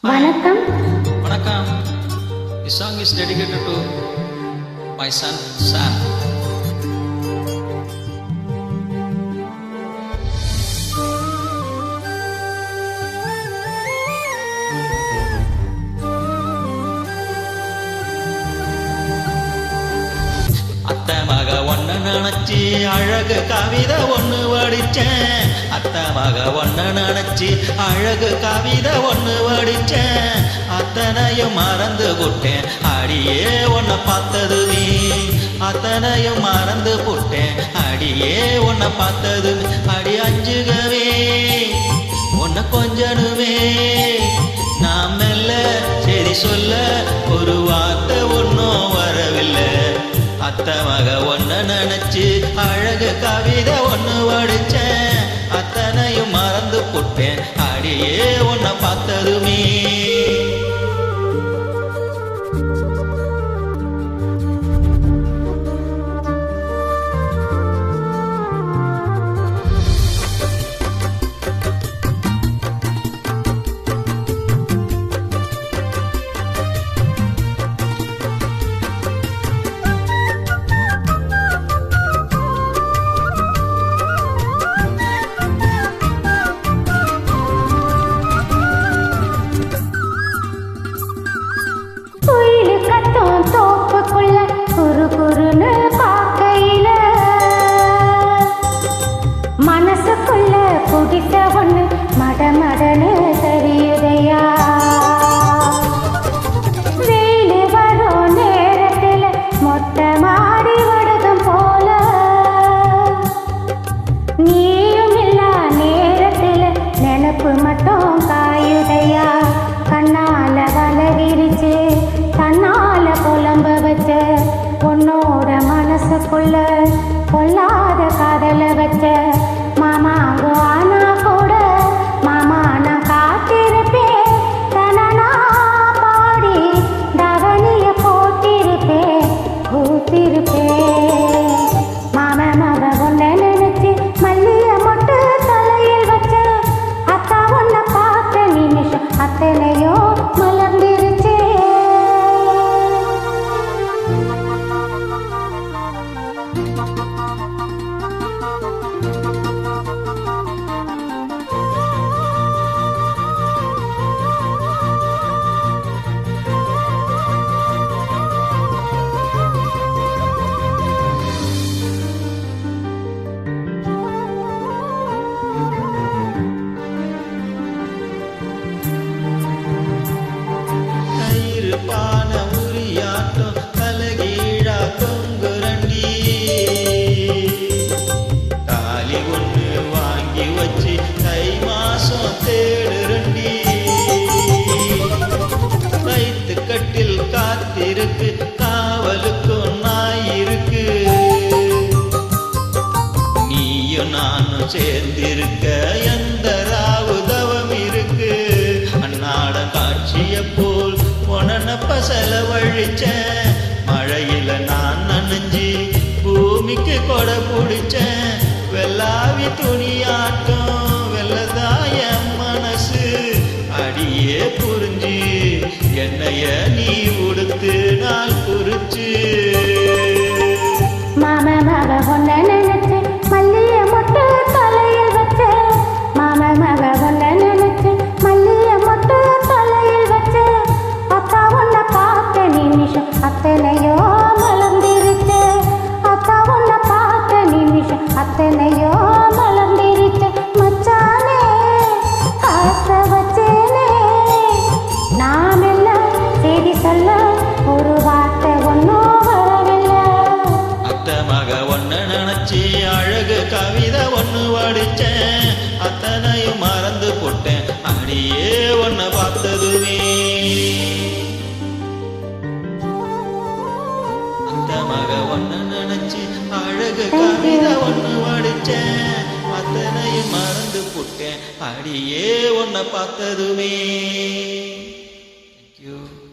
வணக்கம். வணக்கம். This song is dedicated to my son Sam. அத்தை மக ஒன்ன நினைச்சி அழகு கவிதை ஒண்ணு வடிச்சேன். அத்தை மக ஒன்ன நினைச்சி அழகு கவிதை ஒண்ணு வடிச்சேன். அத்தனையும் மறந்து விட்டேன் அடியே உன்னை பார்த்ததுமே. அத்தனையும் மறந்து விட்டேன் அடியே உன்னை பார்த்ததுமே. அடி அஞ்சுகவே உன்னை கொஞ்சனுமே. நான் மெல்ல சரி சொல்ல ஒரு வார்த்தை ஒன்னும் வரவில்லை. அத்தை மக ஒன்ன நினைச்சு அழகு கவிதை ஒண்ணு வடிச்சேன். அத்தனையும் மறந்து போட்டேன் அடியே உன்னை பார்த்ததுமே. மனசுக்குள்ள குடிச ஒண்ணு மடமடனு தெரியுதையா. வெயில் வரும் நேரத்துல மொட்டை மாடி வடுகம் போல. நீயும் இல்லா நேரத்துல நினப்பு மட்டும் காயுதையா. கண்ணால வலகிரிச்சு தன்னால புலம்ப வச்ச உன்னோட மனசுக்குள்ள கொல்லாத காதல வச்ச மாமாங்கோ ஆனா கூட மாமா நான் காத்திருப்பேன். தனனா பாடி தவணிய போட்டிருப்பேன் கூத்திருப்பேன். மாம மக ஒன்ன நினைச்சு மல்லிய மொட்டு தலையில் வச்ச. அத்தா ஒன்ன பார்த்த நிமிஷம் அத்தனையோ மலர்ந்திருச்சே. பான உரியாட்டம் தலகீழா தொங்குரண்டி. தாலி ஒண்ணு வாங்கி வச்சு தை மாசம் தேடுரண்டி. கைத்து கட்டில் காத்திருக்கு காவலுக்கும் நாயிருக்கு. நீயும் நானும் சேர்ந்திருக்க எந்த ராவு தவம் இருக்கு. அன்னாட காட்சிய போல் உனப்ப செலவழிச்சேன். மழையில நான் நனைஞ்சி பூமிக்கு கொடை பிடிச்சேன். வெள்ளாவி துணியாட்டம் வெள்ளதாய மனசு அடியே புரிஞ்சு என்னைய நீ உடுத்து நாள் குறிச்சு. மாம மக ஒன்ன நினைச்சு மல்லிய மொட்டு தலையில் வச்ச. மாம மக ஒன்ன நினைச்சு மல்லிய மொட்டு தலையில் வச்ச. அத்தா ஒன்ன பார்த்த நிமிஷம் அத்தனையோ மலர்ந்திருச்சு. அத்தா ஒன்ன பார்த்த நிமிஷம் அத்தனையோ மலர்ந்திருச்சு. மச்சானே ஆசை வச்சேனே நாம் எல்லாம் செய்தி சொல்ல ஒரு வார்த்தை ஒன்னும் வரவில்லை. அத்தை மக ஒன்ன நினைச்சு அழகு கவிதை ஒண்ணு வடிச்சேன். அத்தனையும் மறந்து போட்டேன் அடியே ஒன்ன பார்த்ததுமே. அத்தை மக ஒன்ன நினைச்சு அழகு கவிதை ஒண்ணு வடிச்சேன். அத்தனையும் மறந்து போட்டேன் அடியே ஒன்ன பார்த்ததுமே. Thank you.